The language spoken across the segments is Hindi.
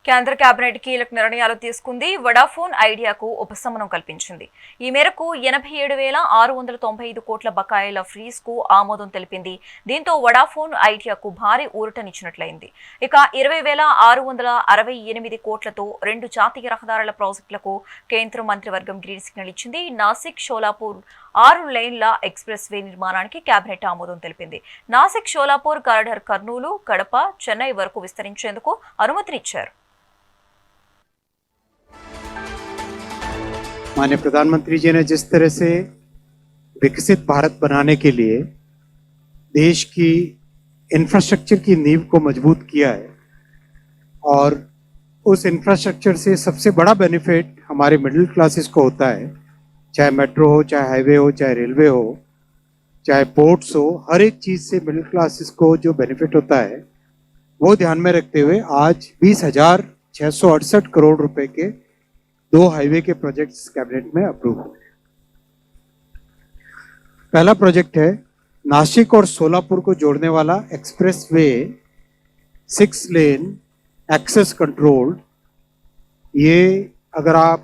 కేంద్ర కేబినెట్ కీలక నిర్ణయాలు తీసుకుంది. వడాఫోన్ ఐడియాకు ఉపశమనం కల్పించింది. ఈ మేరకు 87,695 కోట్ల బకాయిల ఫ్రీజ్కు ఆమోదం తెలిపింది. దీంతో వడాఫోన్ ఐడియాకు భారీ ఊరటనిచ్చినట్లయింది. ఇక 20,668 కోట్లతో 2 జాతీయ రహదారుల ప్రాజెక్టులకు కేంద్ర మంత్రివర్గం గ్రీన్ సిగ్నల్ ఇచ్చింది. నాసిక్ షోలాపూర్ 6 లేన్ల ఎక్స్ప్రెస్ వే నిర్మాణానికి కేబినెట్ ఆమోదం తెలిపింది. నాసిక్ షోలాపూర్ కారిడార్ కర్నూలు, కడప, చెన్నై వరకు విస్తరించేందుకు అనుమతినిచ్చారు. माननीय प्रधानमंत्री जी ने जिस तरह से विकसित भारत बनाने के लिए देश की इंफ्रास्ट्रक्चर की नींव को मजबूत किया है और उस इंफ्रास्ट्रक्चर से सबसे बड़ा बेनिफिट हमारे मिडिल क्लासेस को होता है, चाहे मेट्रो हो, चाहे हाईवे हो, चाहे रेलवे हो, चाहे पोर्ट्स हो, हर एक चीज़ से मिडिल क्लासेस को जो बेनिफिट होता है वो ध्यान में रखते हुए आज 20,668 करोड़ रुपए के 2 हाईवे के प्रोजेक्ट्स कैबिनेट में अप्रूव हुए। पहला प्रोजेक्ट है नासिक और सोलापुर को जोड़ने वाला expressway 6 lane access controlled. ये अगर आप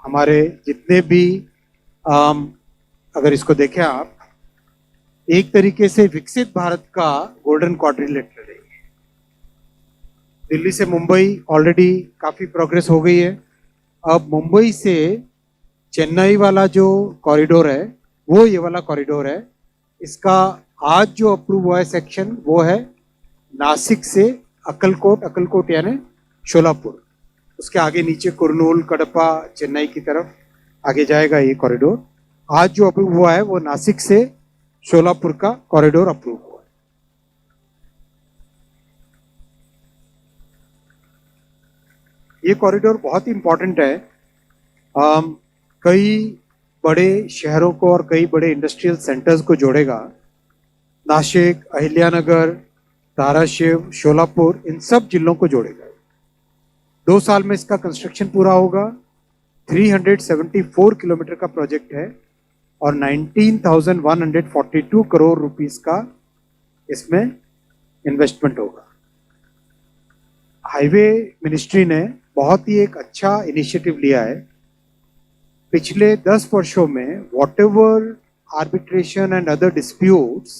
हमारे जितने भी अगर इसको देखें आप, एक तरीके से विकसित भारत का गोल्डन क्वाड्रिलेटरल है। दिल्ली से मुंबई ऑलरेडी काफ़ी प्रोग्रेस हो गई है। अब मुंबई से चेन्नई वाला जो कॉरिडोर है वो ये वाला कॉरिडोर है। इसका आज जो अप्रूव हुआ है सेक्शन वो है नासिक से अक्कलकोट यानी शोलापुर, उसके आगे नीचे कुरनूल, कड़पा, चेन्नई की तरफ आगे जाएगा ये कॉरिडोर। आज जो अप्रूव हुआ है वो नासिक से शोलापुर का कॉरिडोर अप्रूव हुआ है। ये कॉरिडोर बहुत इंपॉर्टेंट है। कई बड़े शहरों को और कई बड़े इंडस्ट्रियल सेंटर्स को जोड़ेगा। नासिक, अहिल्यानगर, धाराशिव, शोलापुर, इन सब जिलों को जोड़ेगा। 2 साल में इसका कंस्ट्रक्शन पूरा होगा। 374 किलोमीटर का प्रोजेक्ट है और 19,142 करोड़ रुपीस का इसमें इन्वेस्टमेंट होगा। हाईवे मिनिस्ट्री ने बहुत ही एक अच्छा इनिशिएटिव लिया है। पिछले 10 वर्षों में whatever arbitration and other disputes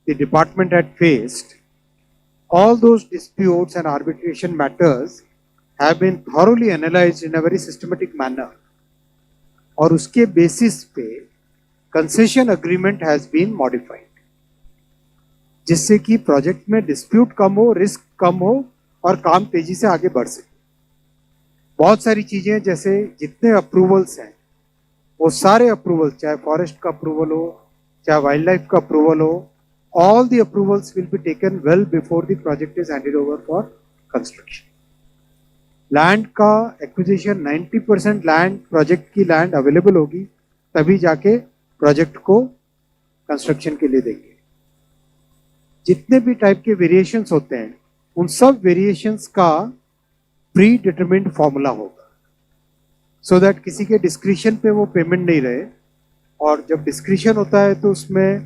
the department had faced, all those disputes and arbitration matters have been thoroughly analyzed in a very systematic manner और उसके बेसिस पे concession agreement has been modified, जिससे कि प्रोजेक्ट में डिस्प्यूट कम हो, रिस्क कम हो और काम तेजी से आगे बढ़ सके। बहुत सारी चीजें जैसे जितने अप्रूवल्स हैं वो सारे अप्रूवल, चाहे फॉरेस्ट का अप्रूवल हो, चाहे वाइल्ड लाइफ का अप्रूवल हो, all the approvals will be taken well before the project is handed over for construction. Land का एक्विजिशन 90% लैंड, प्रोजेक्ट की लैंड अवेलेबल होगी तभी जाके प्रोजेक्ट को कंस्ट्रक्शन के लिए देंगे। जितने भी टाइप के वेरिएशंस होते हैं उन सब वेरिएशंस का प्री डिटरमिन्ड फॉर्मूला होगा, सो दैट किसी के डिस्क्रिशन पे वो पेमेंट नहीं रहे। और जब डिस्क्रिशन होता है तो उसमें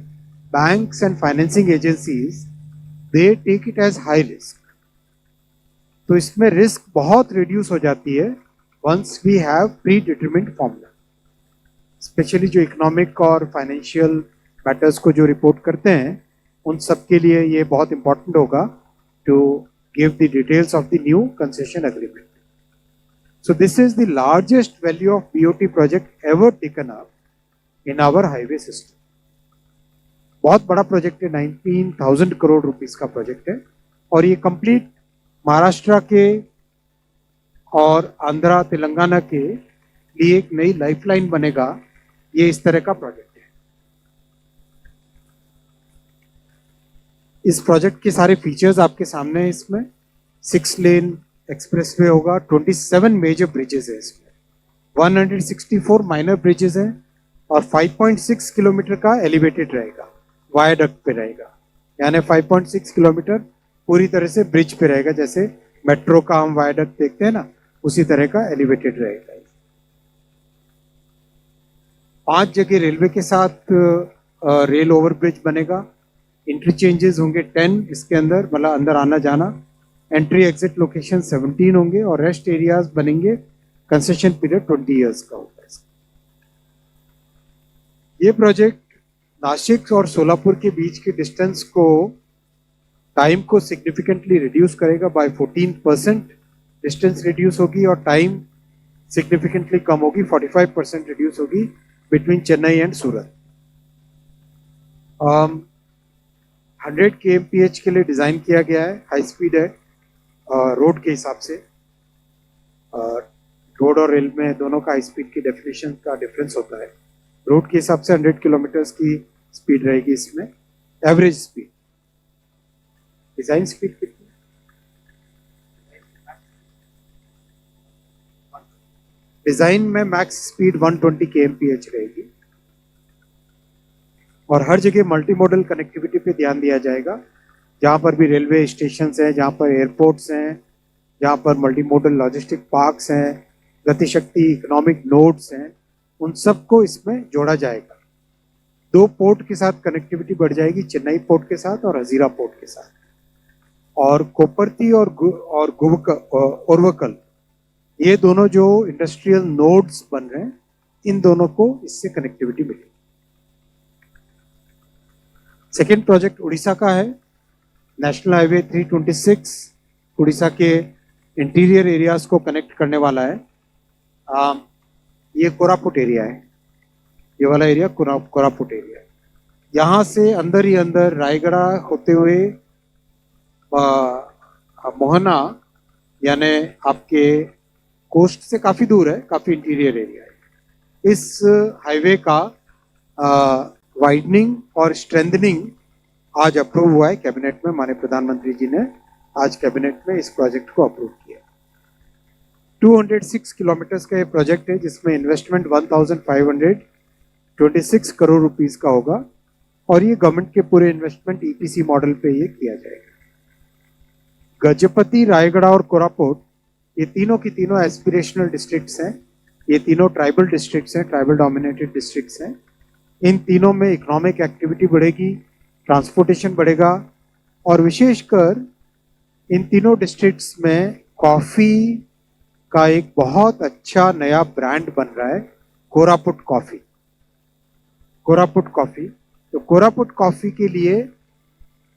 banks and financing agencies they take it as high risk, तो इसमें रिस्क बहुत रिड्यूस हो जाती है once we have predetermined formula. Specially जो इकोनॉमिक और फाइनेंशियल मैटर्स को जो रिपोर्ट करते हैं उन सब के लिए ये बहुत इंपॉर्टेंट होगा to give the details of the new concession agreement. So this is the largest value of BOT project ever taken up in our highway system. बहुत बड़ा प्रोजेक्ट है, 19,000 करोड़ रुपीस का प्रोजेक्ट है और ये कंप्लीट महाराष्ट्र के और आंध्रा, तेलंगाना के लिए एक नई लाइफलाइन बनेगा। ये इस तरह का प्रोजेक्ट है। इस प्रोजेक्ट के सारे फीचर्स आपके सामने हैं। इसमें 6 लेन एक्सप्रेसवे होगा, 27 मेजर ब्रिजेस है इसमें, 164 माइनर ब्रिजेस हैं और 5.6 किलोमीटर का एलिवेटेड रहेगा, वायाडक्ट पे रहेगा। यानी 5.6 किलोमीटर पूरी तरह से ब्रिज पे रहेगा, जैसे मेट्रो का हम वायाडक्ट देखते हैं ना, उसी तरह का एलिवेटेड रहेगा। 5 जगह रेलवे के साथ रेल ओवरब्रिज बनेगा। इंटरचेंजेस होंगे 10 इसके अंदर, मतलब अंदर आना जाना। एंट्री एग्जिट लोकेशन 17 होंगे और रेस्ट एरियाज बनेंगे। कंसेशन पीरियड 20 इयर्स का होगा इसका। ये प्रोजेक्ट नासिक और सोलापुर के बीच के डिस्टेंस को टाइम को सिग्निफिकेंटली रिड्यूस करेगा बाय 14%। डिस्टेंस रिड्यूस होगी और टाइम सिग्निफिकेंटली कम होगी, 45% रिड्यूस होगी between Chennai and Surat. 100 kmph के लिए डिजाइन किया गया है, हाई स्पीड है रोड के हिसाब से। रोड और रेल में दोनों का हाई स्पीड की डेफिनेशन का डिफरेंस होता है। रोड के हिसाब से 100 किलोमीटर्स की स्पीड रहेगी इसमें, एवरेज स्पीड। डिजाइन स्पीड कितनी? डिजाइन में मैक्स स्पीड 120 kmph रहेगी और हर जगह मल्टी मॉडल कनेक्टिविटी पे ध्यान दिया जाएगा। जहां पर भी रेलवे स्टेशन हैं, जहां पर एयरपोर्ट्स हैं, जहां पर मल्टी मॉडल लॉजिस्टिक पार्क्स हैं, गतिशक्ति इकोनॉमिक नोड्स हैं, उन सबको इसमें जोड़ा जाएगा। 2 पोर्ट के साथ कनेक्टिविटी बढ़ जाएगी, चेन्नई पोर्ट के साथ और हजीरा पोर्ट के साथ। और कोपरती और ओरवकल, ये दोनों जो इंडस्ट्रियल नोड्स बन रहे हैं, इन दोनों को इससे कनेक्टिविटी मिलेगी। सेकेंड प्रोजेक्ट उड़ीसा का है, नेशनल हाईवे 326 उड़ीसा के इंटीरियर एरियाज को कनेक्ट करने वाला है। ये कोरापुट एरिया है, ये वाला एरिया कोरापुट एरिया है। यहाँ से अंदर ही अंदर रायगढ़ होते हुए मोहना, यानी आपके कोस्ट से काफी दूर है, काफी इंटीरियर एरिया है। इस हाईवे का वाइडनिंग और स्ट्रेंथनिंग आज अप्रूव हुआ है कैबिनेट में। माननीय प्रधानमंत्री जी ने आज कैबिनेट में इस प्रोजेक्ट को अप्रूव किया। 206 किलोमीटर्स का ये प्रोजेक्ट है, जिसमें इन्वेस्टमेंट 1526 करोड़ रुपीस का होगा और ये गवर्नमेंट के पूरे इन्वेस्टमेंट ईपीसी मॉडल पे ये किया जाएगा। गजपति, रायगढ़ और कोरापुट, ये तीनों की तीनों एस्पिरेशनल डिस्ट्रिक्ट्स हैं। ये तीनों ट्राइबल डिस्ट्रिक्ट्स हैं, ट्राइबल डोमिनेटेड डिस्ट्रिक्ट्स हैं। इन तीनों में इकोनॉमिक एक्टिविटी बढ़ेगी, ट्रांसपोर्टेशन बढ़ेगा और विशेषकर इन तीनों डिस्ट्रिक्ट्स में कॉफी का एक बहुत अच्छा नया ब्रांड बन रहा है, कोरापुट कॉफी। कोरापुट कॉफी, तो कोरापुट कॉफी के लिए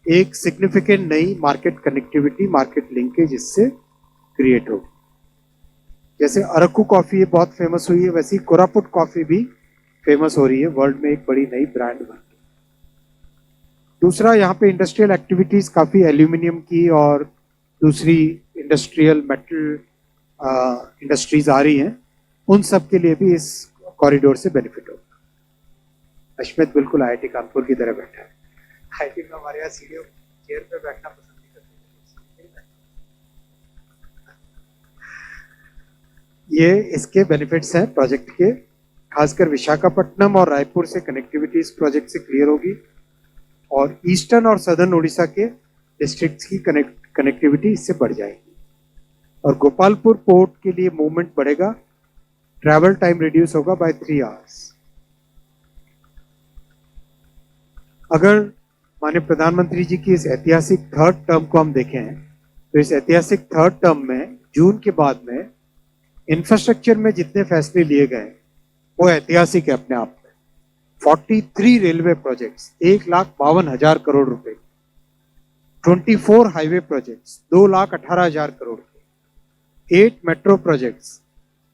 एक सिग्निफिकेंट नई मार्केट कनेक्टिविटी, मार्केट लिंकेज इससे क्रिएट होगी। जैसे अरकू कॉफी बहुत फेमस हुई है, वैसे ही कोरापुट कॉफी भी फेमस हो रही है, वर्ल्ड में एक बड़ी नई ब्रांड बन रही है। दूसरा, यहाँ पे इंडस्ट्रियल एक्टिविटीज काफी एल्यूमिनियम की और दूसरी इंडस्ट्रियल मेटल इंडस्ट्रीज आ रही हैं, उन सब के लिए भी इस कॉरिडोर से बेनिफिट होगा। अश्मित बिल्कुल आईआईटी कानपुर की तरह बैठा है। आईआईटी में हमारे यहाँ सीढ़ियों चेयर पे बैठना पसंद नहीं करते। ये इसके बेनिफिट्स हैं प्रोजेक्ट के। खासकर विशाखापट्टनम और रायपुर से कनेक्टिविटी इस प्रोजेक्ट से क्लियर होगी और ईस्टर्न और सदर्न उड़ीसा के डिस्ट्रिक्ट्स की कनेक्टिविटी इससे बढ़ जाएगी और गोपालपुर पोर्ट के लिए मूवमेंट बढ़ेगा, ट्रैवल टाइम रिड्यूस होगा बाय 3 आवर्स। अगर माननीय प्रधानमंत्री जी की इस ऐतिहासिक थर्ड टर्म को हम देखें तो इस ऐतिहासिक थर्ड टर्म में जून के बाद में इंफ्रास्ट्रक्चर में जितने फैसले लिए गए वो ऐतिहासिक है अपने आप में। 43 रेलवे प्रोजेक्ट्स 1,52,000 करोड़ रुपए, 24 हाईवे प्रोजेक्ट्स 2,18,000 करोड़ के, 8 मेट्रो प्रोजेक्ट्स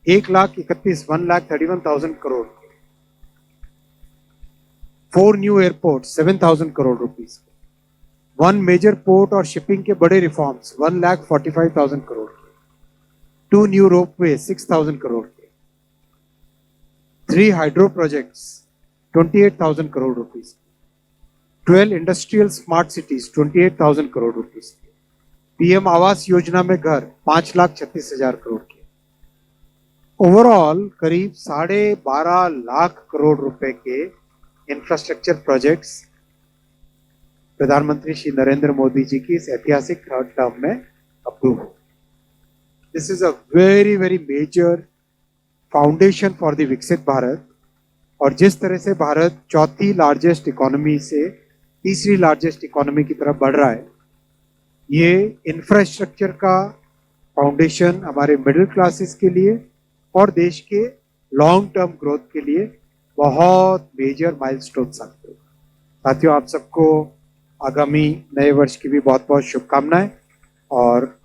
1,31,1,31,000 करोड़ के, 4 न्यू एयरपोर्ट 7,000 करोड़ रुपीस के, 1 मेजर पोर्ट और शिपिंग के बड़े रिफॉर्म्स 1,45,000 करोड़ के, 2 न्यू रोपवे 6,000 करोड़ के, 3 hydro projects 28,000 crore rupees, 12 industrial smart cities 28,000 crore rupees, PM Awas Yojana में घर 5,36,000 करोड़ के। ओवरऑल करीब 12.5 लाख करोड़ रुपए के इंफ्रास्ट्रक्चर प्रोजेक्ट्स प्रधानमंत्री श्री नरेंद्र मोदी जी की इस ऐतिहासिक थर्ड टर्म में अप्रूव हो। This is a very very major foundation for the Viksit Bharat. और जिस तरह से भारत चौथी लार्जेस्ट इकोनॉमी से तीसरी लार्जेस्ट इकोनॉमी की तरफ बढ़ रहा है, ये इंफ्रास्ट्रक्चर का फाउंडेशन हमारे मिडिल क्लासेस के लिए और देश के लॉन्ग टर्म ग्रोथ के लिए बहुत मेजर माइलस्टोन साबित होगा। साथियों, आप सबको आगामी नए वर्ष की भी बहुत बहुत शुभकामनाएं। और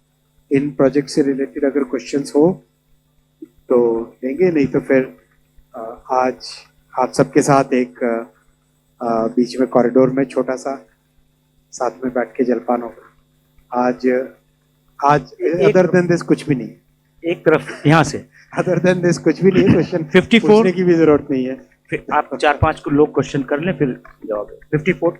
इन प्रोजेक्ट से रिलेटेड अगर क्वेश्चंस हो तो देंगे, नहीं तो फिर आज आप सबके साथ एक बीच में कॉरिडोर में छोटा सा साथ में बैठ के जलपान होगा। आज अदर देन दिस कुछ भी नहीं है। एक तरफ यहाँ से अदर देन दिस कुछ भी नहीं है। क्वेश्चन 54 पूछने की भी जरूरत नहीं है। फिर आप 4-5 को लोग क्वेश्चन कर लें, फिर जवाब 54